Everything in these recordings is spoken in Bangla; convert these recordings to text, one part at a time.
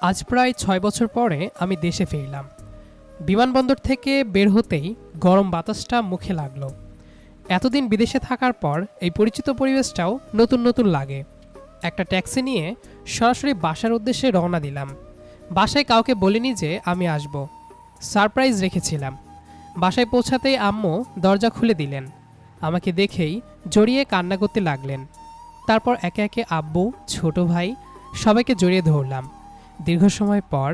আজ প্রায় ৬ বছর পরে আমি দেশে ফিরলাম। বিমানবন্দর থেকে বের হতেই গরম বাতাসটা মুখে লাগলো। এতদিন বিদেশে থাকার পর এই পরিচিত পরিবেশটাও নতুন নতুন লাগে। একটা ট্যাক্সি নিয়ে সরাসরি বাসার উদ্দেশ্যে রওনা দিলাম। বাসায় কাউকে বলিনি যে আমি আসব, সারপ্রাইজ রেখেছিলাম। বাসায় পৌঁছাতেই আম্মু দরজা খুলে দিলেন। আমাকে দেখেই জড়িয়ে কান্না করতে লাগলেন। তারপর একে একে আব্বু, ছোট ভাই সবাইকে জড়িয়ে ধরলাম। দীর্ঘ সময় পর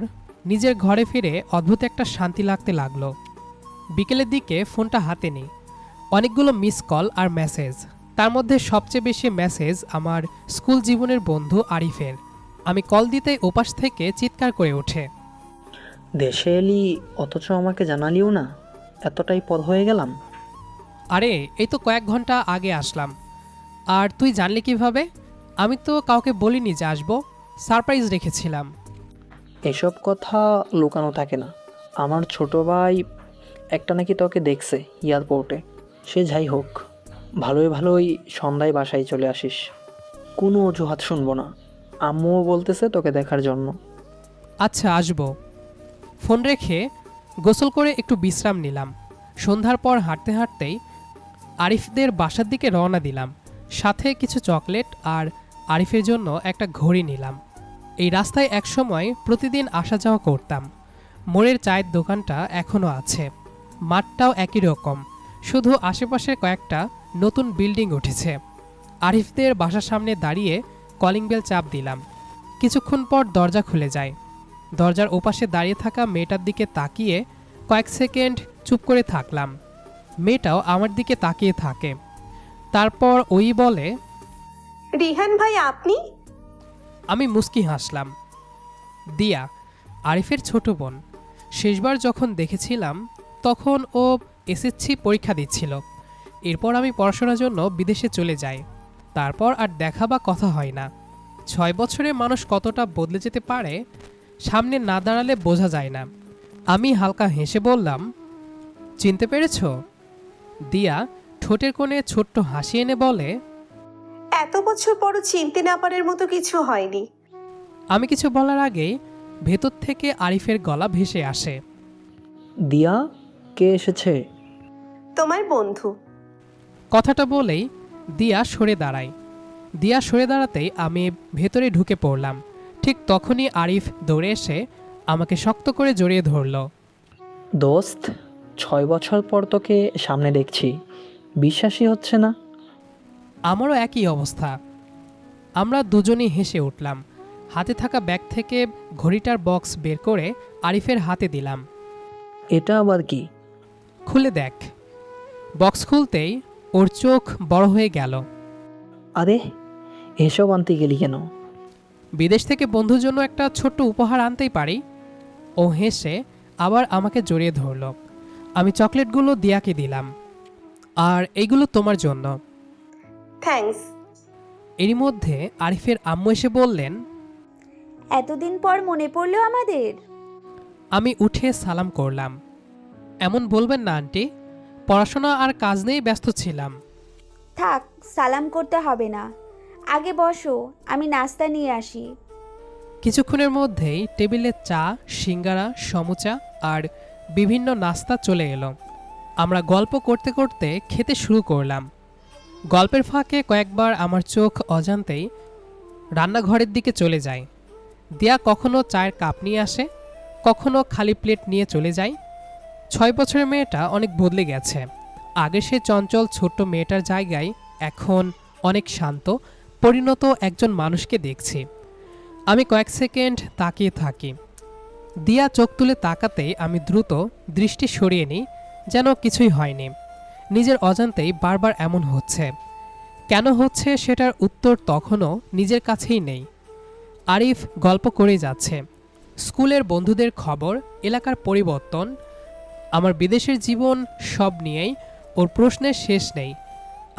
নিজের ঘরে ফিরে অদ্ভুত একটা শান্তি লাগতে লাগলো। বিকেলের দিকে ফোনটা হাতে নিই, অনেকগুলো মিস কল আর মেসেজ। তার মধ্যে সবচেয়ে বেশি মেসেজ আমার স্কুল জীবনের বন্ধু আরিফের। আমি কল দিতেই ওপাশ থেকে চিৎকার করে ওঠে, দেশে এলি অথচ আমাকে জানালিও না, এতটাই পর হয়ে গেলাম। আরে এই তো কয়েক ঘন্টা আগে আসলাম। আর তুই জানলি কিভাবে? আমি তো কাউকে বলিনি যে আসবো, সারপ্রাইজ রেখেছিলাম। এসব কথা লুকানো থাকে না। আমার ছোট ভাই একটা নাকি তোকে দেখছে এয়ারপোর্টে। সে যাই হোক, ভালোই ভালোই সন্ধ্যায় বাসায় চলে আসিস। কোনো অজুহাত শুনবো না। আম্মুও বলতেছে তোকে দেখার জন্য। আচ্ছা আসবো। ফোন রেখে গোসল করে একটু বিশ্রাম নিলাম। সন্ধ্যার পর হাঁটতে হাঁটতেই আরিফদের বাসার দিকে রওনা দিলাম। সাথে কিছু চকলেট আর আরিফের জন্য একটা ঘড়ি নিলাম। এই রাস্তায় একসময় প্রতিদিন আসা যাওয়া করতাম। মোড়ের চায়ের দোকানটা এখনও আছে, মাঠটাও একই রকম, শুধু আশেপাশের কয়েকটা নতুন বিল্ডিং উঠেছে। আরিফদের বাসার সামনে দাঁড়িয়ে কলিং বেল চাপ দিলাম। কিছুক্ষণ পর দরজা খুলে যায়। দরজার ওপাশে দাঁড়িয়ে থাকা মেয়েটার দিকে তাকিয়ে কয়েক সেকেন্ড চুপ করে থাকলাম। মেয়েটাও আমার দিকে তাকিয়ে থাকে। তারপর ওই বলে, রিহান ভাই আপনি? আমি মুস্কি হাসলাম। দিয়া, আরিফের ছোট বোন। শেষবার যখন দেখেছিলাম তখন ও এসএসসি পরীক্ষা দিচ্ছিল। এরপর আমি পড়াশোনার জন্য বিদেশে চলে যাই। তারপর আর দেখা বা কথা হয় না। ৬ বছরে মানুষ কতটা বদলে যেতে পারে সামনে না দাঁড়ালে বোঝা যায় না। আমি হালকা হেসে বললাম, চিনতে পেরেছ? দিয়া ঠোঁটের কোণে ছোট্ট হাসি এনে বলে, এত বছর পরও চিনতে না পারার মতো কিছু হয়নি। আমি কিছু বলার আগেই ভেতর থেকে আরিফের গলা ভেসে আসে, দিয়া, কে এসেছে? তোমার বন্ধু। কথাটা বলেই দিয়া সরে দাঁড়ায়। দিয়া সরে দাঁড়াতেই আমি ভেতরে ঢুকে পড়লাম। ঠিক তখনই আরিফ দৌড়ে এসে আমাকে শক্ত করে জড়িয়ে ধরল। দোস্ত, 6 বছর পর তোকে সামনে দেখছি, বিশ্বাসই হচ্ছে না। আমারও একই অবস্থা। আমরা দুজনেই হেসে উঠলাম। হাতে থাকা ব্যাগ থেকে ঘড়িটার বক্স বের করে আরিফের হাতে দিলাম। এটা আবার কি? খুলে দেখ। বক্স খুলতেই ওর চোখ বড় হয়ে গেল। আরে, এসব আনতে গেলি কেন? বিদেশ থেকে বন্ধুর জন্য একটা ছোট্ট উপহার আনতেই পারি। ও হেসে আবার আমাকে জড়িয়ে ধরল। আমি চকলেটগুলো দিয়াকে দিলাম। আর এইগুলো তোমার জন্য। থ্যাঙ্কস। এরই মধ্যে আরিফের আম্মু এসে বললেন, এতদিন পর মনে পড়লো আমাদের। আমি উঠে সালাম করলাম। এমন বলবেন না আন্টি, পড়াশোনা আর কাজ নিয়েই ব্যস্ত ছিলাম। থাক, সালাম করতে হবে না। আগে বসো, আমি নাস্তা নিয়ে আসি। কিছুক্ষণের মধ্যেই টেবিলে চা, সিঙ্গারা, সমুচা আর বিভিন্ন নাস্তা চলে এলো। আমরা গল্প করতে করতে খেতে শুরু করলাম। গল্পের ফাঁকে কয়েকবার আমার চোখ অজান্তেই রান্নাঘরের দিকে চলে যায়। দিয়া কখনো চায়ের কাপ নিয়ে আসে, কখনো খালি প্লেট নিয়ে চলে যায়। ৬ বছরের মেয়েটা অনেক বদলে গেছে। আগে সে চঞ্চল ছোট্ট মেয়েটার জায়গায় এখন অনেক শান্ত, পরিণত একজন মানুষকে দেখছি। আমি কয়েক সেকেন্ড তাকিয়ে থাকি। দিয়া চোখ তুলে তাকাতেই আমি দ্রুত দৃষ্টি সরিয়ে নিই, যেন কিছুই হয়নি। নিজের অজান্তেই বারবার এমন হচ্ছে। কেন হচ্ছে সেটার উত্তর তখনও নিজের কাছেই নেই। আরিফ গল্প করে যাচ্ছে, স্কুলের বন্ধুদের খবর, এলাকার পরিবর্তন, আমার বিদেশের জীবন, সব নিয়েই ওর প্রশ্নের শেষ নেই।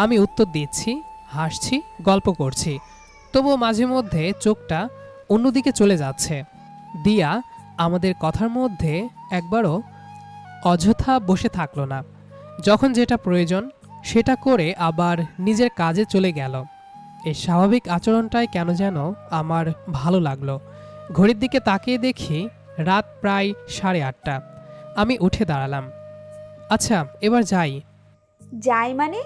আমি উত্তর দিচ্ছি, হাসছি, গল্প করছি, তবুও মাঝে মধ্যে চোখটা অন্যদিকে চলে যাচ্ছে। দিয়া আমাদের কথার মধ্যে একবারও অযথা বসে থাকলো না। যখন যেটা প্রয়োজন সেটা করে আবার নিজের কাজে চলে গেল। এই স্বাভাবিক আচরণটাই কেন যেন আমার ভালো লাগলো। ঘড়ির দিকে তাকিয়ে দেখি রাত প্রায় 8:30। আমি উঠে দাঁড়ালাম। আচ্ছা, এবার যাই। যাই মানে?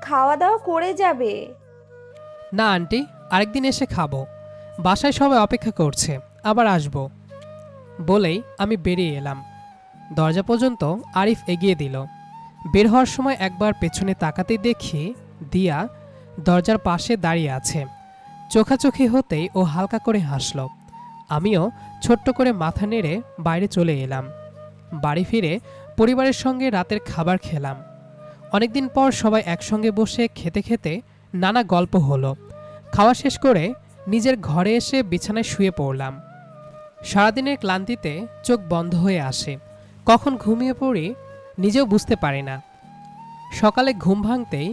খাওয়া দাওয়া করে যাবে? না আন্টি, আরেকদিন এসে খাবো। বাসায় সবাই অপেক্ষা করছে, আবার আসবো। বলেই আমি বেরিয়ে এলাম। দরজা পর্যন্ত আরিফ এগিয়ে দিল। বের হওয়ার সময় একবার পেছনে তাকাতেই দেখি দিয়া দরজার পাশে দাঁড়িয়ে আছে। চোখাচোখি হতেই ও হালকা করে হাসল। আমিও ছোট্ট করে মাথা নেড়ে বাইরে চলে এলাম। বাড়ি ফিরে পরিবারের সঙ্গে রাতের খাবার খেলাম। অনেকদিন পর সবাই একসঙ্গে বসে খেতে খেতে নানা গল্প হলো। খাওয়া শেষ করে নিজের ঘরে এসে বিছানায় শুয়ে পড়লাম। সারাদিনের ক্লান্তিতে চোখ বন্ধ হয়ে আসে। কখন ঘুমিয়ে পড়ি নিজেও বুঝতে পারি না। সকালে ঘুম ভাঙতেই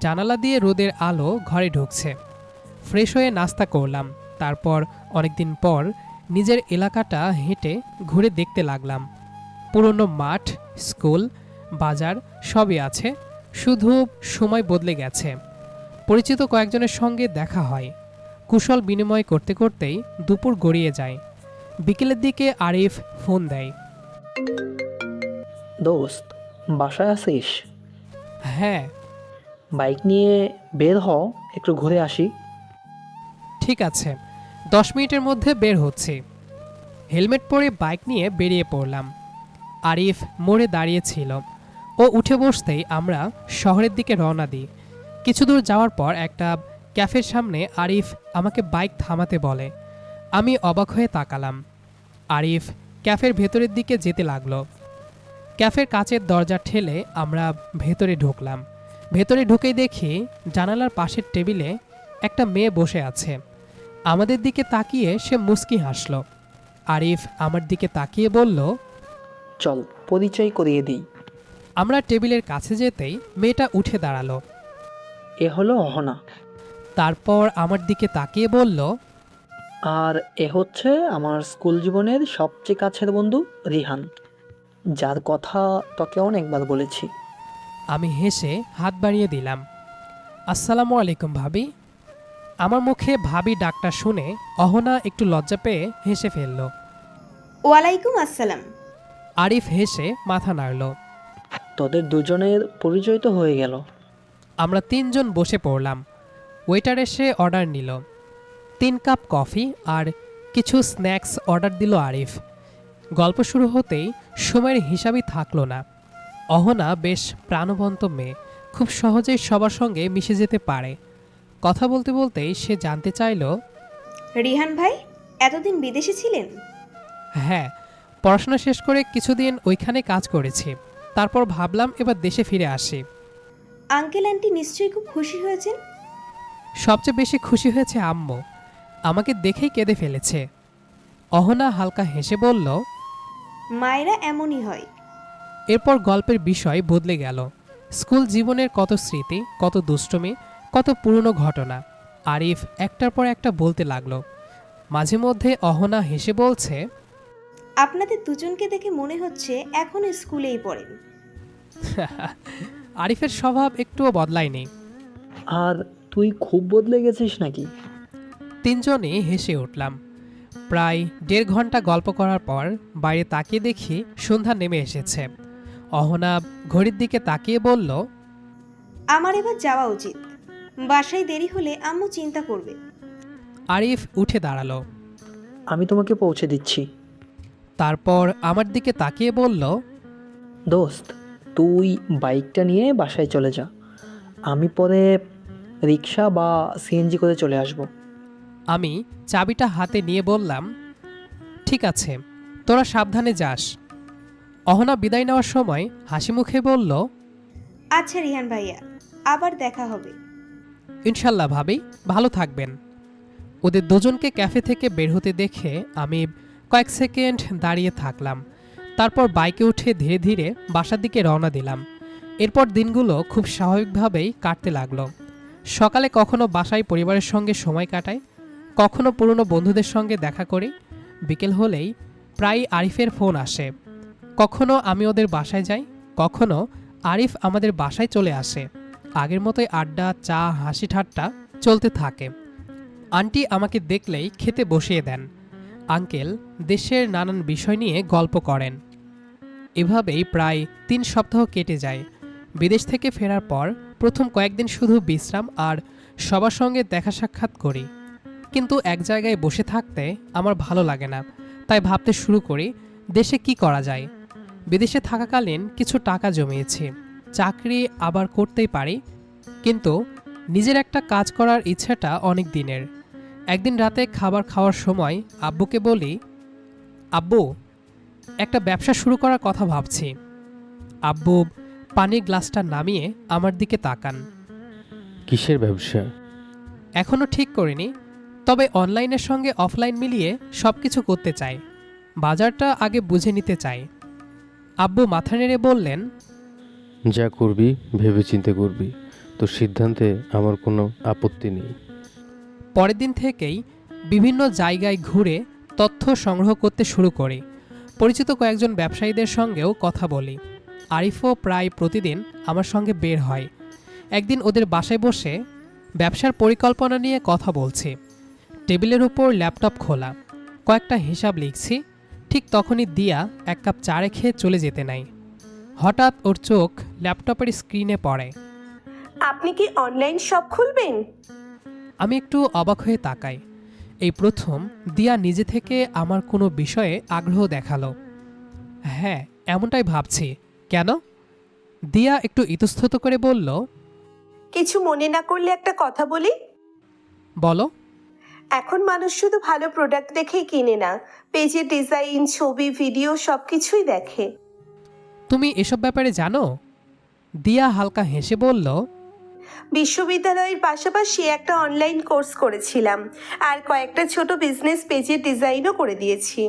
জানালা দিয়ে রোদের আলো ঘরে ঢুকছে। ফ্রেশ হয়ে নাস্তা করলাম। তারপর অনেকদিন পর নিজের এলাকাটা হেঁটে ঘুরে দেখতে লাগলাম। পুরনো মাঠ, স্কুল, বাজার সবই আছে, শুধু সময় বদলে গেছে। পরিচিত কয়েকজনের সঙ্গে দেখা হয়। কুশল বিনিময় করতে করতেই দুপুর গড়িয়ে যায়। বিকেলের দিকে আরিফ ফোন দেয়। দোস্ত, বাসায় আছিস? হ্যাঁ। বাইক নিয়ে বের হ, একটু ঘুরে আসি। ঠিক আছে, 10 মিনিটের মধ্যে বের হচ্ছি। হেলমেট পরে বাইক নিয়ে বেরিয়ে পড়লাম। আরিফ মোড়ে দাঁড়িয়েছিল। ও উঠে বসতেই আমরা শহরের দিকে রওনা দিই। কিছু দূর যাওয়ার পর একটা ক্যাফের সামনে আরিফ আমাকে বাইক থামাতে বলে। আমি অবাক হয়ে তাকালাম। আরিফ ক্যাফের ভেতরের দিকে যেতে লাগলো। ক্যাফের কাচের দরজা ঠেলে আমরা ভেতরে ঢুকলাম। ভেতরে ঢুকেই দেখি জানালার পাশের টেবিলে একটা মেয়ে বসে আছে। আমাদের দিকে তাকিয়ে সে মুচকি হাসল। আরিফ আমার দিকে তাকিয়ে বলল, চল পরিচয় করিয়ে দিই। আমরা টেবিলের কাছে যেতেই মেয়েটা উঠে দাঁড়ালো। এ হলো অহনা। তারপর আমার দিকে তাকিয়ে বলল, আর এ হচ্ছে আমার স্কুল জীবনের সবচেয়ে কাছের বন্ধু রিহান, যার কথা তোকে অনেকবার বলেছি। আমি হেসে হাত বাড়িয়ে দিলাম। আসসালামু আলাইকুম ভাবি। আমার মুখে ভাবি ডাকটা শুনে অহনা একটু লজ্জা পেয়ে হেসে ফেলল। ওয়ালাইকুম আসসালাম। আরিফ হেসে মাথা নাড়ল। তোদের দুজনের পরিচয় তো হয়ে গেল। আমরা 3 জন বসে পড়লাম। ওয়েটার এসে অর্ডার নিল। 3 কাপ কফি আর কিছু স্ন্যাক্স অর্ডার দিল আরিফ। গল্প শুরু হতেই সময়ের হিসাবই থাকলো না। অহনা বেশ প্রাণবন্ত মেয়ে, খুব সহজেই সবার সঙ্গে মিশে যেতে পারে। কথা বলতে বলতেই সে জানতে চাইল, রিহান ভাই, এতদিন বিদেশে ছিলেন? হ্যাঁ, পড়াশোনা শেষ করে কিছুদিন ওইখানে কাজ করেছি। তারপর ভাবলাম এবার দেশে ফিরে আসি। আঙ্কেল আন্টি নিশ্চয়ই খুব খুশি হয়েছেন। সবচেয়ে বেশি খুশি হয়েছে আম্মু, আমাকে দেখেই কেঁদে ফেলেছে। অহনা হালকা হেসে বলল, মায়েরা এমনই হয়। এরপর গল্পের বিষয় বদলে গেল। স্কুল জীবনের কত স্মৃতি, কত দুষ্টুমি, কত পুরনো ঘটনা আরিফ একটার পর একটা বলতে লাগলো। মাঝে মধ্যে অহনা হেসে বলছে, আপনাদের দুজনকে দেখে মনে হচ্ছে এখনো স্কুলেই পড়েন। আরিফের স্বভাব একটুও বদলায়নি। আর তুই খুব বদলে গেছিস নাকি? 3 জনই হেসে উঠলাম। প্রায় 1.5 ঘন্টা গল্প করার পর বাইরে তাকিয়ে দেখি সন্ধ্যা নেমে এসেছে। অহনা ঘড়ির দিকে তাকিয়ে বলল, আমার এবার যাওয়া উচিত। বাসায় দেরি হলে আম্মু চিন্তা করবে। আরিফ উঠে দাঁড়ালো। আমি তোমাকে পৌঁছে দিচ্ছি। তারপর আমার দিকে তাকিয়ে বলল, দোস্ত, তুই বাইকটা নিয়ে বাসায় চলে যা, আমি পরে রিক্সা বা সিএনজি করে চলে আসব। আমি চাবিটা হাতে নিয়ে বললাম, ঠিক আছে, তোরা সাবধানে যাস। অহনা বিদায় নেওয়ার সময় হাসি মুখে বলল, আচ্ছা রিহান ভাইয়া, আবার দেখা হবে। ইনশাল্লাহ ভাবি, ভালো থাকবেন। ওদের দুজনকে ক্যাফে থেকে বের হতে দেখে আমি কয়েক সেকেন্ড দাঁড়িয়ে থাকলাম। তারপর বাইকে উঠে ধীরে ধীরে বাসার দিকে রওনা দিলাম। এরপর দিনগুলো খুব স্বাভাবিকভাবেই কাটতে লাগলো। সকালে কখনো বাসায় পরিবারের সঙ্গে সময় কাটাই, কখনো পুরনো বন্ধুদের সঙ্গে দেখা করি। বিকেল হলেই প্রায় আরিফের ফোন আসে। কখনো আমি ওদের বাসায় যাই, কখনো আরিফ আমাদের বাসায় চলে আসে। আগের মতোই আড্ডা, চা, হাসি ঠাট্টা চলতে থাকে। আন্টি আমাকে দেখলেই খেতে বসিয়ে দেন। আঙ্কেল দেশের নানান বিষয় নিয়ে গল্প করেন। এভাবেই প্রায় ৩ সপ্তাহ কেটে যায়। বিদেশ থেকে ফেরার পর প্রথম কয়েকদিন শুধু বিশ্রাম আর সবার সঙ্গে দেখা সাক্ষাৎ করি, কিন্তু এক জায়গায় বসে থাকতে আমার ভালো লাগে না। তাই ভাবতে শুরু করি দেশে কি করা যায়। বিদেশে থাকাকালীন কিছু টাকা জমিয়েছি, চাকরি আবার করতেই পারি, কিন্তু নিজের একটা কাজ করার ইচ্ছাটা অনেক দিনের। একদিন রাতে খাবার খাওয়ার সময় আব্বুকে বলি, আব্বু, একটা ব্যবসা শুরু করার কথা ভাবছি। আব্বু পানির গ্লাসটা নামিয়ে আমার দিকে তাকান। কিসের ব্যবসা? এখনও ঠিক করিনি, তবে অনলাইনের সঙ্গে অফলাইন মিলিয়ে সব কিছু করতে চাই। বাজারটা আগে বুঝে নিতে চাই। আব্বু মাথা নেড়ে বললেন, যা করবি ভেবেচিন্তে করবি, তোর সিদ্ধান্তে আমার কোনো আপত্তি নেই। পরের দিন থেকেই বিভিন্ন জায়গায় ঘুরে তথ্য সংগ্রহ করতে শুরু করি। পরিচিত কয়েকজন ব্যবসায়ীদের সঙ্গেও কথা বলি। আরিফও প্রায় প্রতিদিন আমার সঙ্গে বের হয়। একদিন ওদের বাসায় বসে ব্যবসার পরিকল্পনা নিয়ে কথা বলছি। টেবিলের উপর ল্যাপটপ খোলা, কয়েকটা হিসাব লিখছি। ঠিক তখনই দিয়া এক কাপ চা রেখে চলে যেতে নাই। হঠাৎ ওর চোখ ল্যাপটপের স্ক্রিনে পড়ে। আপনি কি অনলাইন শপ খুলবেন? আমি একটু অবাক হয়ে তাকাই। এই প্রথম দিয়া নিজে থেকে আমার কোনো বিষয়ে আগ্রহ দেখালো। হ্যাঁ, এমনটাই ভাবছি। কেন? দিয়া একটু ইতস্তত করে বলল, কিছু মনে না করলে একটা কথা বলি। বলো। এখন মানুষ শুধু ভালো প্রোডাক্ট দেখেই কিনে না, পেজের ডিজাইন, ছবি, ভিডিও সব কিছুই দেখে। তুমি এসব ব্যাপারে জানো? দিয়া হালকা হেসে বলল, বিশ্ববিদ্যালয়ের পাশাপাশি একটা অনলাইন কোর্স করেছিলাম, আর কয়েকটা ছোট বিজনেস পেজের ডিজাইনও করে দিয়েছি।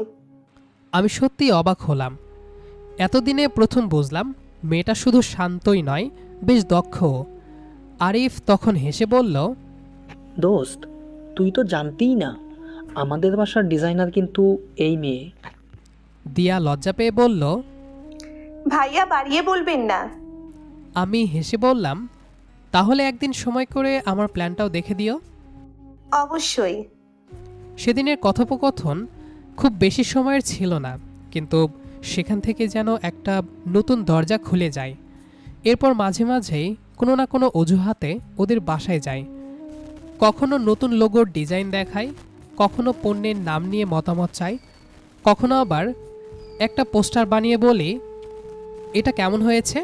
আমি সত্যি অবাক হলাম। এতদিনে প্রথম বুঝলাম মেয়েটা শুধু শান্তই নয়, বেশ দক্ষও। আরিফ তখন হেসে বলল, দোস্ত, তুই তো জানতেই না, আমাদের বাসার ডিজাইনার কিন্তু এই মেয়ে। দিয়া লজ্জা পেয়ে বলল, ভাইয়া বাড়িয়ে বলবেন না। আমি হেসে বললাম, তাহলে একদিন সময় করে আমার প্ল্যানটাও দেখে দিও। অবশ্যই। সেদিনের কথোপকথন খুব বেশি সময়ের ছিল না, কিন্তু সেখান থেকে যেন একটা নতুন দরজা খুলে যায়। এরপর মাঝে মাঝেই কোনো না কোনো অজুহাতে ওদের বাসায় যাই। কখনো নতুন লোগোর ডিজাইন দেখাই, কখনো পণ্যের নাম নিয়ে মতামত চাই, কখনো আবার একটা পোস্টার বানিয়ে বলি, এটা কেমন হয়েছে?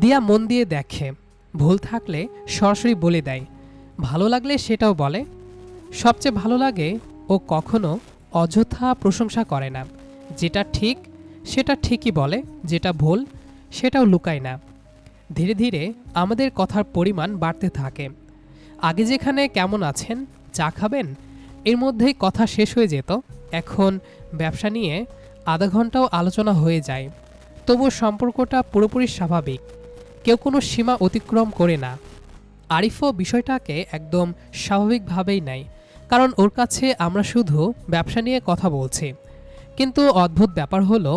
দিয়া মন দিয়ে দেখে, ভুল থাকলে সরাসরি বলে দেয়, ভালো লাগলে সেটাও বলে। সবচেয়ে ভালো লাগে ও কখনো অযথা প্রশংসা করে না। যেটা ঠিক সেটা ঠিকই বলে, যেটা ভুল সেটাও লুকায় না। ধীরে ধীরে আমাদের কথার পরিমাণ বাড়তে থাকে। আগে যেখানে কেমন আছেন, চা খাবেন, এর মধ্যেই কথা শেষ হয়ে যেত, এখন ব্যবসা নিয়ে আধা ঘন্টাও আলোচনা হয়ে যায়। তবুও সম্পর্কটা পুরোপুরি স্বাভাবিক, কেউ কোনো সীমা অতিক্রম করে না। আরিফও বিষয়টাকে একদম স্বাভাবিকভাবেই নেয়, কারণ ওর কাছে আমরা শুধু ব্যবসা নিয়ে কথা বলছি। কিন্তু অদ্ভুত ব্যাপার হলো,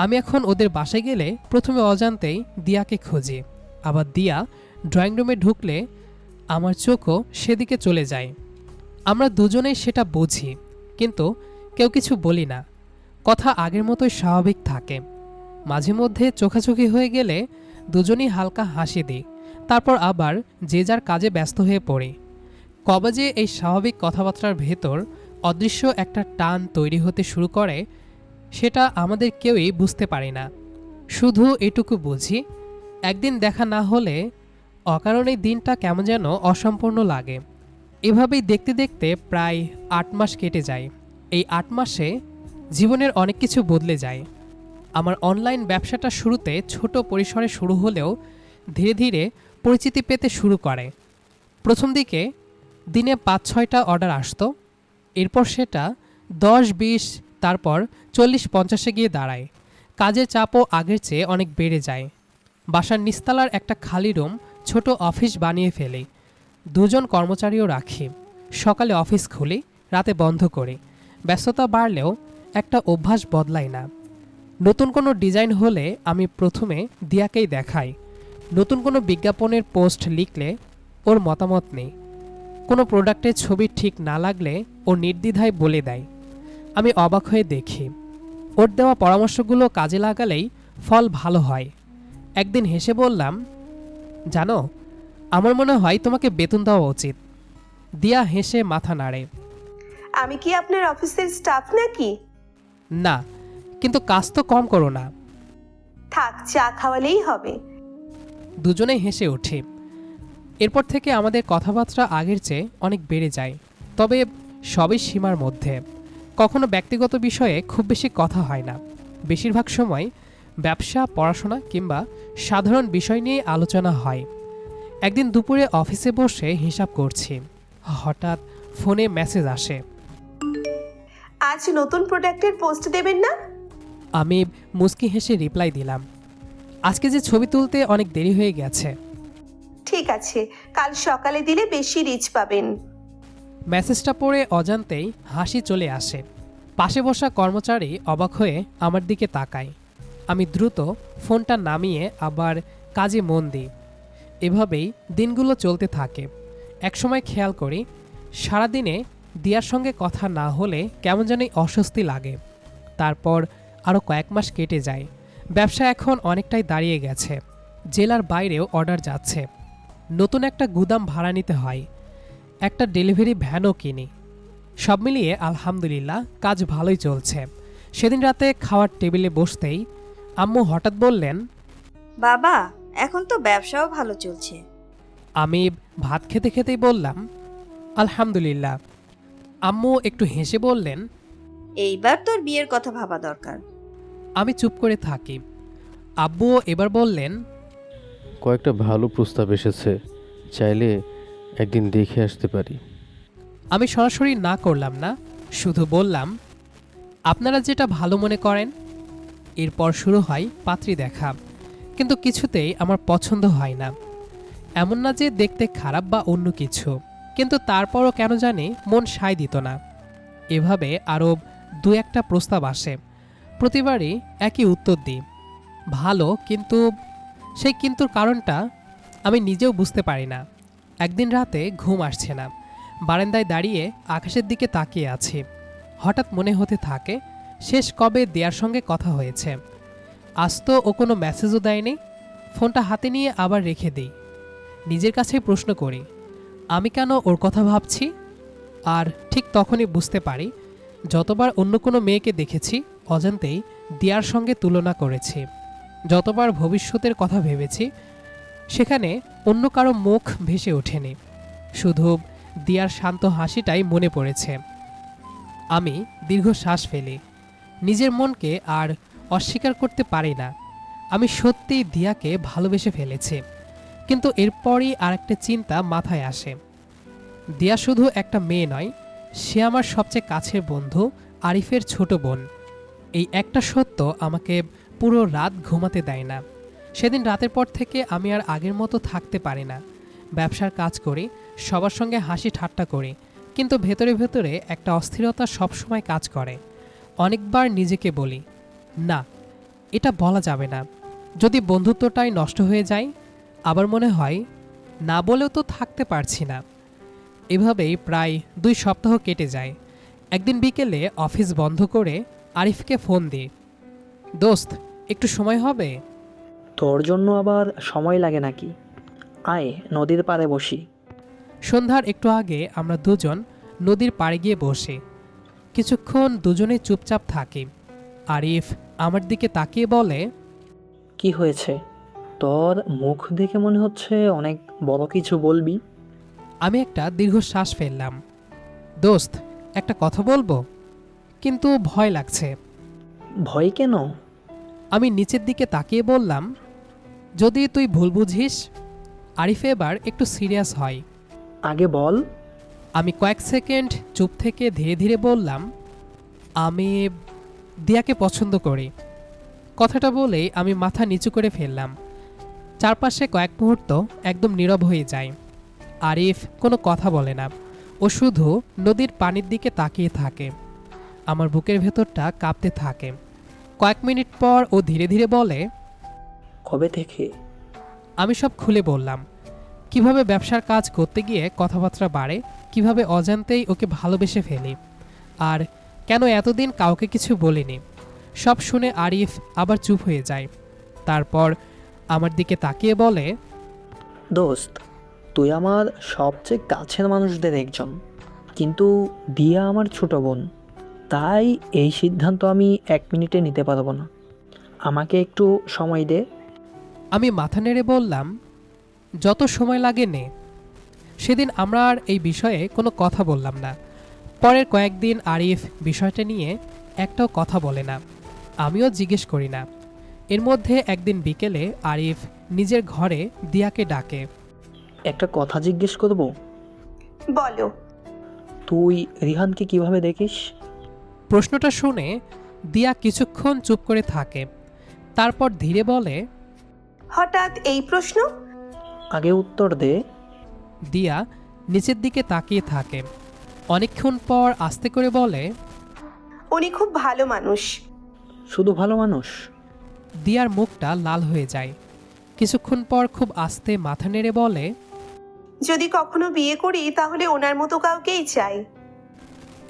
আমি এখন ওদের বাসায় গেলে প্রথমে অজান্তেই দিয়াকে খুঁজি, আবার দিয়া ড্রয়িং রুমে ঢুকলে আমার চোখও সেদিকে চলে যায়। আমরা দুজনেই সেটা বুঝি, কিন্তু কেউ কিছু বলি না। কথা আগের মতোই স্বাভাবিক থাকে। মাঝে মধ্যে চোখাচোখি হয়ে গেলে দুজনেই হালকা হাসি দিই, তারপর আবার যে যার কাজে ব্যস্ত হয়ে পড়ি। কবে যে এই স্বাভাবিক কথাবার্তার ভেতর অদৃশ্য একটা টান তৈরি হতে শুরু করে, সেটা আমাদের কেউই বুঝতে পারি না। শুধু এটুকু বুঝি, একদিন দেখা না হলে অকারণেই দিনটা কেমন যেন অসম্পূর্ণ লাগে। এভাবেই দেখতে দেখতে প্রায় ৮ মাস কেটে যায়। এই ৮ মাসে জীবনের অনেক কিছু বদলে যায়। আমার অনলাইন ব্যবসাটা শুরুতে ছোট পরিসরে শুরু হলেও ধীরে ধীরে পরিচিতি পেতে শুরু করে। প্রথম দিকে দিনে ৫-৬টা অর্ডার আসতো, এরপর সেটা ১০-২০, তারপর ৪০-৫০-এ গিয়ে দাঁড়ায়। কাজের চাপও আগের চেয়ে অনেক বেড়ে যায়। বাসার নিচতলার একটা খালি রুম ছোট অফিস বানিয়ে ফেলি। ২ জন কর্মচারীও রাখি। সকালে অফিস খুলি, রাতে বন্ধ করি। ব্যস্ততা বাড়লেও একটা অভ্যাস বদলায় না। নতুন কোনো ডিজাইন হলে আমি প্রথমে দিয়াকেই দেখাই। নতুন কোনো বিজ্ঞাপনের পোস্ট লিখলে ওর মতামত নেই। কোনো প্রোডাক্টের ছবি ঠিক না লাগলে ও নির্দ্বিধায় বলে দেয়। আমি অবাক হয়ে দেখি ওর দেওয়া পরামর্শগুলো কাজে লাগালেই ফল ভালো হয়। একদিন হেসে বললাম, জানো, আমার মনে হয় তোমাকে বেতন দেওয়া উচিত। দিয়া হেসে মাথা নাড়ে। আমি কি আপনার অফিসের স্টাফ নাকি? না, কিন্তু কাজ তো কম করো না। থাক, চা খাওয়ালেই হবে। দুজনেই হেসে উঠি। এরপর থেকে আমাদের কথাবার্তা আগের চেয়ে অনেক বেড়ে যায়, তবে সবই সীমার মধ্যে। কখনো ব্যক্তিগত বিষয়ে খুব বেশি কথা হয় না। বেশিরভাগ সময় ব্যবসা, পড়াশোনা কিংবা সাধারণ বিষয় নিয়ে আলোচনা হয়। একদিন দুপুরে অফিসে বসে হিসাব করছি, হঠাৎ ফোনে মেসেজ আসে। আজ নতুন প্রোডাক্টের পোস্ট দেবেন না? আমি মুচকি হেসে রিপ্লাই দিলাম, আজকে যে ছবি তুলতে অনেক দেরি হয়ে গেছে। ঠিক আছে, কাল সকালে দিলে বেশি রিচ পাবেন। মেসেজটা পড়ে অজান্তেই হাসি চলে আসে। পাশে বসা কর্মচারী অবাক হয়ে আমার দিকে তাকায়। আমি দ্রুত ফোনটা নামিয়ে আবার কাজে মন দিই। এভাবেই দিনগুলো চলতে থাকে। একসময় খেয়াল করি, সারাদিনে দিয়ার সঙ্গে কথা না হলে কেমন জানি অস্বস্তি লাগে। তারপর আরও কয়েক মাস কেটে যায়। ব্যবসা এখন অনেকটাই দাঁড়িয়ে গেছে। জেলার বাইরেও অর্ডার যাচ্ছে। নতুন একটা গুদাম ভাড়া নিতে হয়। একটা ডেলিভারি ভ্যানও কিনি। সব মিলিয়ে আলহামদুলিল্লাহ কাজ ভালোই চলছে। সেদিন রাতে খাওয়ার টেবিলে বসতেই আম্মু হঠাৎ বললেন, বাবা, এখন তো ব্যবসাও ভালো চলছে। আমি ভাত খেতে খেতেই বললাম, আলহামদুলিল্লাহ। আম্মু একটু হেসে বললেন, এইবার তোর বিয়ের কথা ভাবা দরকার। আমি চুপ করে থাকি। আব্বুও এবার বললেন, কয়েকটা ভালো প্রস্তাব এসেছে, চাইলে একদিন দেখে আসতে পারি। আমি সরাসরি না করলাম না, শুধু বললাম, আপনারা যেটা ভালো মনে করেন। এরপর শুরু হয় পাত্রী দেখা, কিন্তু কিছুতেই আমার পছন্দ হয় না। এমন না যে দেখতে খারাপ বা অন্য কিছু, কিন্তু তারপরও কেন জানি মন সায় দিত না। এভাবে আরও দু একটা প্রস্তাব আসে। প্রতিবারই একই উত্তর দিই, ভালো, কিন্তু সেই কিন্তুর কারণটা আমি নিজেও বুঝতে পারি না। একদিন রাতে ঘুম আসছে না। বারান্দায় দাঁড়িয়ে আকাশের দিকে তাকিয়ে আছি। হঠাৎ মনে হতে থাকে, শেষ কবে দেয়ার সঙ্গে কথা হয়েছে। আজ তো ও কোনো মেসেজও দেয়নি। ফোনটা হাতে নিয়ে আবার রেখে দিই। নিজের কাছেই প্রশ্ন করি, আমি কেন ওর কথা ভাবছি? আর ঠিক তখনই বুঝতে পারি, যতবার অন্য কোনো মেয়েকে দেখেছি অজান্তেই দিয়ার সঙ্গে তুলনা করেছি। যতবার ভবিষ্যতের কথা ভেবেছি সেখানে অন্য কারো মুখ ভেসে ওঠেনি, শুধু দিয়ার শান্ত হাসিটাই মনে পড়েছে। আমি দীর্ঘশ্বাস ফেলি। নিজের মনকে আর অস্বীকার করতে পারি না। আমি সত্যিই দিয়াকে ভালোবেসে ফেলেছি। কিন্তু এরপরই আরেকটা চিন্তা মাথায় আসে। দিয়া শুধু একটা মেয়ে নয়, সে আমার সবচেয়ে কাছের বন্ধু, আরিফের ছোট বোন। এই একটা সত্য আমাকে পুরো রাত ঘুমাতে দেয় না। সেদিন রাতের পর থেকে আমি আর আগের মতো থাকতে পারি না। ব্যবসার কাজ করি, সবার সঙ্গে হাসি ঠাট্টা করি, কিন্তু ভেতরে ভেতরে একটা অস্থিরতা সবসময় কাজ করে। অনেকবার নিজেকে বলি, না, এটা বলা যাবে না, যদি বন্ধুত্বটাই নষ্ট হয়ে যায়। আবার মনে হয়, না বলেও তো থাকতে পারছি না। এভাবেই প্রায় 2 সপ্তাহ কেটে যায়। একদিন বিকেলে অফিস বন্ধ করে আরিফকে ফোন দিই, দোস্ত, একটু সময় হবে? তোর জন্য আবার সময় লাগে নাকি? আয়, নদীর পাড়ে বসি। সন্ধ্যার একটু আগে আমরা দুজন নদীর পাড়ে গিয়ে বসি। কিছুক্ষণ দুজনেই চুপচাপ থাকি। আরিফ আমার দিকে তাকিয়ে বলে, কি হয়েছে? তোর মুখ দেখে মনে হচ্ছে অনেক বড় কিছু বলবি। আমি একটা দীর্ঘশ্বাস ফেললাম। দোস্ত, একটা কথা বলবো, কিন্তু ভয় লাগছে। ভয় কেন? আমি নিচের দিকে তাকিয়ে বললাম, যদি তুই ভুল বুঝিস। আরিফ এবার একটু সিরিয়াস হয়। আগে বল। আমি কয়েক সেকেন্ড চুপ থেকে ধীরে ধীরে বললাম, আমি দিয়াকে পছন্দ করি। কথাটা বলেই আমি মাথা নিচু করে ফেললাম। চারপাশে কয়েক মুহূর্ত একদম নীরব হয়ে যায়। আরিফ কোনো কথা বলে না, ও শুধু নদীর পানির দিকে তাকিয়ে থাকে। আমার বুকের ভেতরটা কাঁপতে থাকে। কয়েক মিনিট পর ও ধীরে ধীরে বলে, কবে থেকে? আমি সব খুলে বললাম, কিভাবে ব্যবসার কাজ করতে গিয়ে কথাবার্তা বাড়ে, কিভাবে অজান্তেই ওকে ভালোবেসে ফেলি, আর কেন এতদিন কাউকে কিছু বলিনি। সব শুনে আরিফ আবার চুপ হয়ে যায়। তারপর আমার দিকে তাকিয়ে বলে, দোস্ত, তুই আমার সবচেয়ে কাছের মানুষদের একজন, কিন্তু দিয়া আমার ছোট বোন, তাই এই সিদ্ধান্ত আমি 1 মিনিটে নিতে পারবো না। আমাকে একটু সময় দে। আমি মাথা নেড়ে বললাম, যত সময় লাগে নে। সেদিন আমরা আর এই বিষয়ে কোনো কথা বললাম না। পরের কয়েকদিন আরিফ বিষয়টা নিয়ে একটাও কথা বলে না, আমিও জিজ্ঞেস করি না। এর মধ্যে একদিন বিকেলে আরিফ নিজের ঘরে দিয়াকে ডাকে। একটা কথা জিজ্ঞেস করব, বলো। তুই রিহানকে কিভাবে দেখিস? প্রশ্নটা শুনে দিয়া কিছুক্ষণ চুপ করে থাকে, তারপর ধীরে বলে, হঠাৎ এই প্রশ্ন? আগে উত্তর দে। দিয়া নিচের দিকে তাকিয়ে থাকে। অনেকক্ষণ পর আস্তে করে বলে, উনি খুব ভালো মানুষ। শুধু ভালো মানুষ? দিয়ার মুখটা লাল হয়ে যায়। কিছুক্ষণ পর খুব আস্তে মাথা নেড়ে বলে, যদি কখনো বিয়ে করি তাহলে ওনার মতো কাউকেই চাই।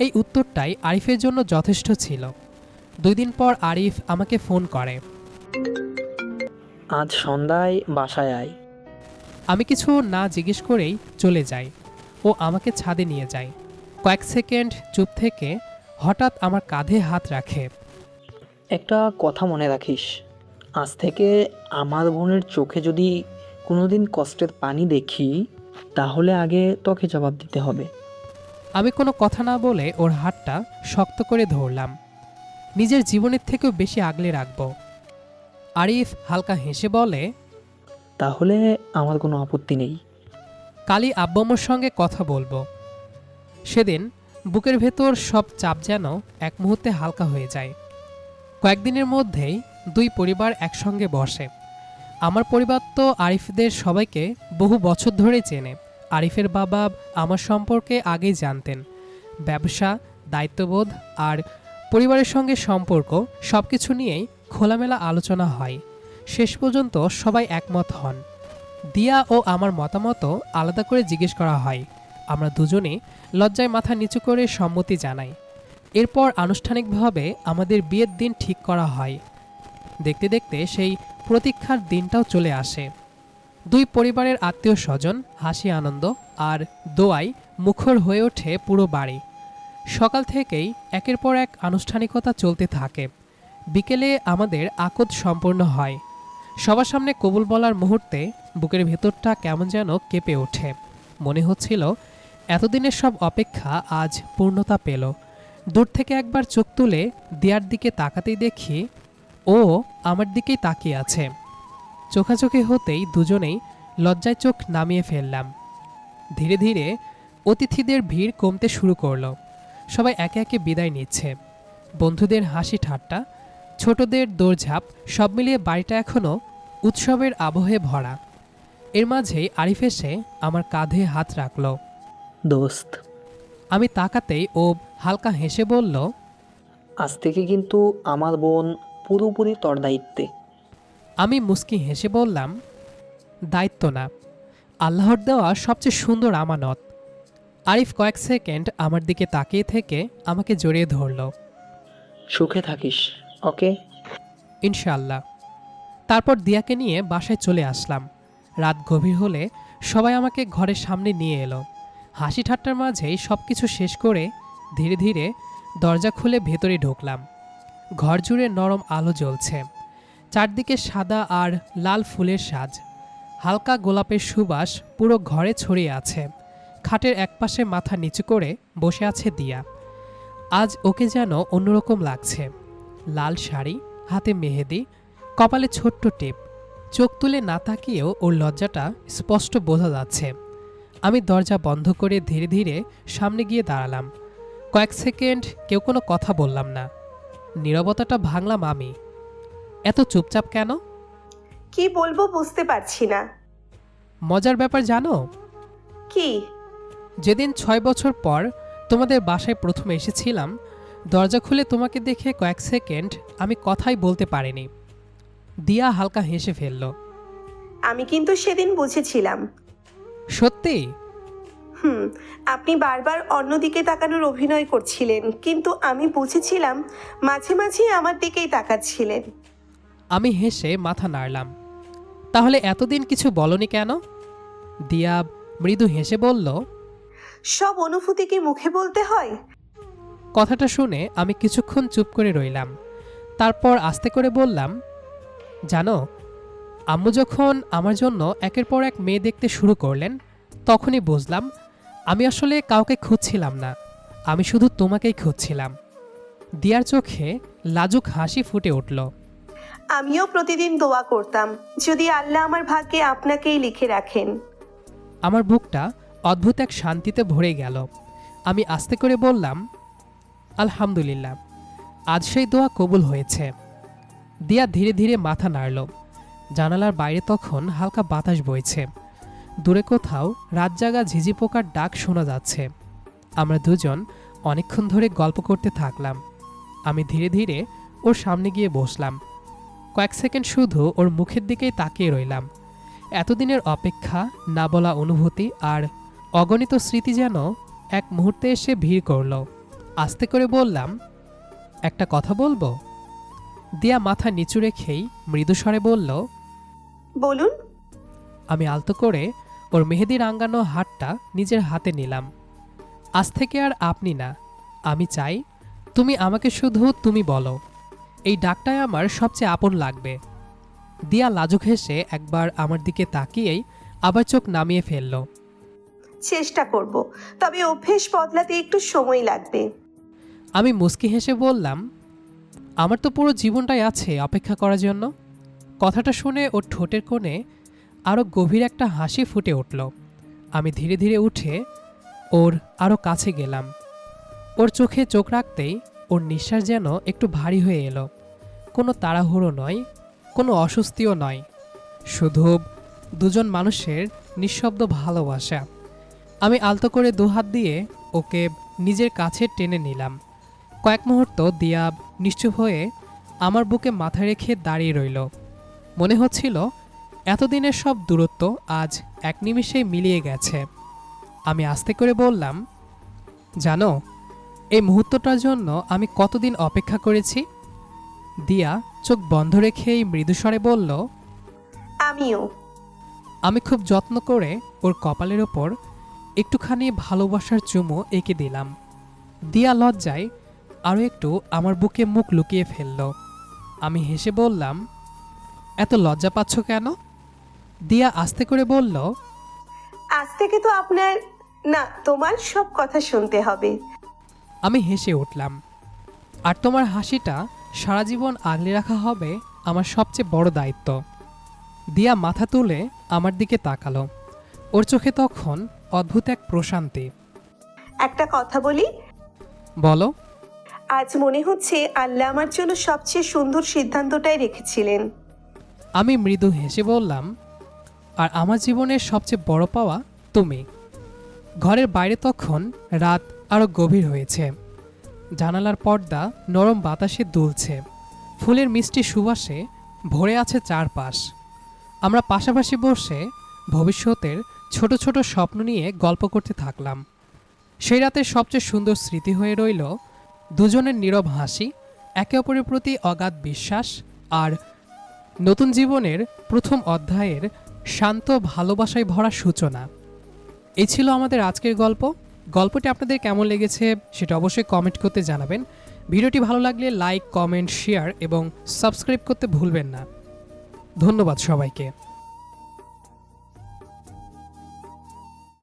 এই উত্তরটাই আরিফের জন্য যথেষ্ট ছিল। 2 দিন পর আরিফ আমাকে ফোন করে। আজ সন্ধ্যায় বাসায় আয়। আমি কিছু না জিজ্ঞেস করেই চলে যাই। ও আমাকে ছাদে নিয়ে যায়। কয়েক সেকেন্ড চুপ থেকে হঠাৎ আমার কাঁধে হাত রাখে। একটা কথা মনে রাখিস, আজ থেকে আমার বোনের চোখে যদি কোনোদিন কষ্টের পানি দেখি, তাহলে আগে তোকে জবাব দিতে হবে। আমি কোনো কথা না বলে ওর হাতটা শক্ত করে ধরলাম। নিজের জীবনের থেকেও বেশি আগলে রাখব। আরিফ হালকা হেসে বলে, তাহলে আমার কোনো আপত্তি নেই। কালই আব্বাম্মুর সঙ্গে কথা বলবো। সেদিন বুকের ভেতর সব চাপ যেন এক মুহূর্তে হালকা হয়ে যায়। কয়েকদিনের মধ্যেই 2 পরিবার একসঙ্গে বসে। আমার পরিবার তো আরিফদের সবাইকে বহু বছর ধরে চেনে। আরিফের বাবা আমার সম্পর্কে আগেই জানতেন। ব্যবসা, দায়িত্ববোধ আর পরিবারের সঙ্গে সম্পর্ক সব কিছু নিয়েই খোলামেলা আলোচনা হয়। শেষ পর্যন্ত সবাই একমত হন। দিয়া ও আমার মতামতও আলাদা করে জিজ্ঞেস করা হয়। আমরা দুজনেই লজ্জায় মাথা নিচু করে সম্মতি জানাই। এরপর আনুষ্ঠানিকভাবে আমাদের বিয়ের দিন ঠিক করা হয়। দেখতে দেখতে সেই প্রতীক্ষার দিনটাও চলে আসে। 2 পরিবারের আত্মীয় স্বজন, হাসি আনন্দ আর দোয়ায় মুখর হয়ে ওঠে পুরো বাড়ি। সকাল থেকেই একের পর এক আনুষ্ঠানিকতা চলতে থাকে। বিকেলে আমাদের আকদ সম্পন্ন হয়। সবার সামনে কবুল বলার মুহূর্তে বুকের ভেতরটা কেমন যেন কেঁপে ওঠে। মনে হচ্ছিল এতদিনের সব অপেক্ষা আজ পূর্ণতা পেল। দূর থেকে একবার চোখ তুলে দিয়ার দিকে তাকাতেই দেখি ও আমার দিকেই তাকিয়ে আছে। চোখাচোখি হতেই দুজনেই লজ্জায় চোখ নামিয়ে ফেললাম। ধীরে ধীরে অতিথিদের ভিড় কমতে শুরু করলো। সবাই একে একে বিদায় নিচ্ছে। বন্ধুদের হাসি ঠাট্টা, ছোটদের দৌড়ঝাঁপ, সব মিলিয়ে বাড়িটা এখনও উৎসবের আবহে ভরা। এর মাঝেই আরিফ এসে আমার কাঁধে হাত রাখল। দোস্ত, আমি তাকাতেই ও হালকা হেসে বলল, আজ থেকে কিন্তু আমার বোন পুরোপুরি তোর দায়িত্বে। আমি মুস্কি হেসে বললাম, দায়িত্ব না, আল্লাহর দেওয়া সবচেয়ে সুন্দর আমানত। আরিফ কয়েক সেকেন্ড আমার দিকে তাকিয়ে থেকে আমাকে জড়িয়ে ধরল। সুখে থাকিস, ওকে? ইনশাআল্লাহ। তারপর দিয়াকে নিয়ে বাসায় চলে আসলাম। রাত গভীর হলে সবাই আমাকে ঘরের সামনে নিয়ে এলো। হাসি ঠাট্টার মাঝেই সব কিছু শেষ করে ধীরে ধীরে দরজা খুলে ভেতরে ঢুকলাম। ঘর জুড়ে নরম আলো জ্বলছে। চারদিকে সাদা আর লাল ফুলের সাজ। হালকা গোলাপের সুবাস পুরো ঘরে ছড়িয়ে আছে। খাটের একপাশে মাথা নিচু করে বসে আছে দিয়া। আজ ওকে যেন অন্যরকম লাগছে। লাল শাড়ি, হাতে মেহেদি, কপালে ছোট্ট টিপ। চোখ তুলে না তাকিয়েও ওর লজ্জাটা স্পষ্ট বোঝা যাচ্ছে। আমি দরজা বন্ধ করে ধীরে ধীরে সামনে গিয়ে দাঁড়ালাম। কয়েক সেকেন্ড কেউ কোনো কথা বললাম না। নীরবতাটা ভাঙলাম আমি। এত চুপচাপ কেন? কি বলবো বুঝতে পারছি না। মজার ব্যাপার জানো? কি? যেদিন 6 বছর পর তোমাদের বাসায় প্রথম এসেছিলাম, দরজা খুলে তোমাকে দেখে কয়েক সেকেন্ড আমি কথাই বলতে পারিনি। দিয়া হালকা হেসে ফেলল। আমি কিন্তু সেদিন বুঝেছিলাম। সত্যি? আপনি বারবার অন্যদিকে তাকানোর অভিনয় করছিলেন, কিন্তু আমি বুঝেছিলাম মাঝে মাঝে আমার দিকেই তাকাচ্ছিলেন। আমি হেসে মাথা নাড়লাম। তাহলে এতদিন কিছু বলনি কেন? দিয়া মৃদু হেসে বলল, সব অনুভূতি কি মুখে বলতে হয়? কথাটা শুনে আমি কিছুক্ষণ চুপ করে রইলাম। তারপর আস্তে করে বললাম, জানো, আম্মু যখন আমার জন্য একের পর এক মেয়ে দেখতে শুরু করলেন, তখনই বুঝলাম আমি আসলে কাউকে খুঁজছিলাম না, আমি শুধু তোমাকেই খুঁজছিলাম। দিয়ার চোখে লাজুক হাসি ফুটে উঠল। আমিও প্রতিদিন দোয়া করতাম, যদি আল্লাহ আমার ভাগ্যে আপনাকেই লিখে রাখেন। আমার বুকটা অদ্ভুত এক শান্তিতে ভরে গেল। আমি আস্তে করে বললাম, আলহামদুলিল্লাহ, আজ সেই দোয়া কবুল হয়েছে। দিয়া ধীরে ধীরে মাথা নাড়ল। জানালার বাইরে তখন হালকা বাতাস বইছে। দূরে কোথাও রাতজাগা ঝিঝি পোকার ডাক শোনা যাচ্ছে। আমরা দুজন অনেকক্ষণ ধরে গল্প করতে থাকলাম। আমি ধীরে ধীরে ওর সামনে গিয়ে বসলাম। কয়েক সেকেন্ড শুধু ওর মুখের দিকেই তাকিয়ে রইলাম। এতদিনের অপেক্ষা, না বলা অনুভূতি আর অগণিত স্মৃতি যেন এক মুহূর্তে এসে ভিড় করল। আস্তে করে বললাম, একটা কথা বলবো? দিয়া মাথা নিচু রেখেই মৃদুস্বরে বলল, বলুন। আমি আলতো করে ওর মেহেদি রাঙানো হাতটা নিজের হাতে নিলাম। আজ থেকে আর আপনি না, আমি চাই তুমি আমাকে শুধু তুমি বলো। এই ডাকটায় আমার সবচেয়ে আপন লাগবে। দিয়া লাজুক হেসে একবার আমার দিকে তাকিয়েই আবার চোখ নামিয়ে ফেলল। চেষ্টা করব, তবে অভ্যেস বদলাতে একটু সময় লাগবে। আমি মুচকি হেসে বললাম, আমার তো পুরো জীবনটাই আছে অপেক্ষা করার জন্য। কথাটা শুনে ওর ঠোঁটের কোণে আরও গভীর একটা হাসি ফুটে উঠল। আমি ধীরে ধীরে উঠে ওর আরও কাছে গেলাম। ওর চোখে চোখ রাখতেই ওর নিঃশ্বাস যেন একটু ভারী হয়ে এলো। কোনো তাড়াহুড়ো নয়, কোনো অস্বস্তিও নয়, শুধু দুজন মানুষের নিঃশব্দ ভালোবাসা। আমি আলতো করে দুহাত দিয়ে ওকে নিজের কাছে টেনে নিলাম। কয়েক মুহূর্ত দিয়া নিশ্চুপ হয়ে আমার বুকে মাথা রেখে দাঁড়িয়ে রইল। মনে হচ্ছিল এতদিনের সব দূরত্ব আজ এক নিমিষেই মিলিয়ে গেছে। আমি আস্তে করে বললাম, জানো, এই মুহূর্তটার জন্য আমি কতদিন অপেক্ষা করেছি? দিয়া চোখ বন্ধ রেখেই মৃদুস্বরে বলল, আমিও। আমি খুব যত্ন করে ওর কপালের ওপর একটুখানি ভালোবাসার চুমো এঁকে দিলাম। দিয়া লজ্জায় আরও একটু আমার বুকে মুখ লুকিয়ে ফেলল। আমি হেসে বললাম, এত লজ্জা পাচ্ছ কেন? দিয়া আস্তে করে বলল, আজ থেকে তো আপনার না, তোমার সব কথা শুনতে হবে। আমি হেসে উঠলাম। আর তোমার হাসিটা সারা জীবন আগলে রাখা হবে আমার সবচেয়ে বড় দায়িত্ব। দিয়া মাথা তুলে আমার দিকে তাকালো। ওর চোখে তখন অদ্ভুত এক প্রশান্তি। একটা কথা বলি? বলো। আজ মনে হচ্ছে আল্লাহ আমার জন্য সবচেয়ে সুন্দর সিদ্ধান্তটাই রেখেছিলেন। আমি মৃদু হেসে বললাম, আর আমার জীবনের সবচেয়ে বড় পাওয়া তুমি। ঘরের বাইরে তখন রাত আরও গভীর হয়েছে। জানালার পর্দা নরম বাতাসে দুলছে। ফুলের মিষ্টি সুবাসে ভরে আছে চারপাশ। আমরা পাশাপাশি বসে ভবিষ্যতের ছোট ছোট স্বপ্ন নিয়ে গল্প করতে থাকলাম। সেই রাতের সবচেয়ে সুন্দর স্মৃতি হয়ে রইল দুজনের নীরব হাসি, একে অপরের প্রতি অগাধ বিশ্বাস আর নতুন জীবনের প্রথম অধ্যায়ের শান্ত ভালোবাসায় ভরা সূচনা। এই ছিল আমাদের আজকের গল্প। গল্পটি আপনাদের কেমন লেগেছে সেটা অবশ্যই কমেন্ট করতে জানাবেন। ভিডিওটি ভালো লাগলে লাইক, কমেন্ট, শেয়ার এবং সাবস্ক্রাইব করতে ভুলবেন না। ধন্যবাদ সবাইকে।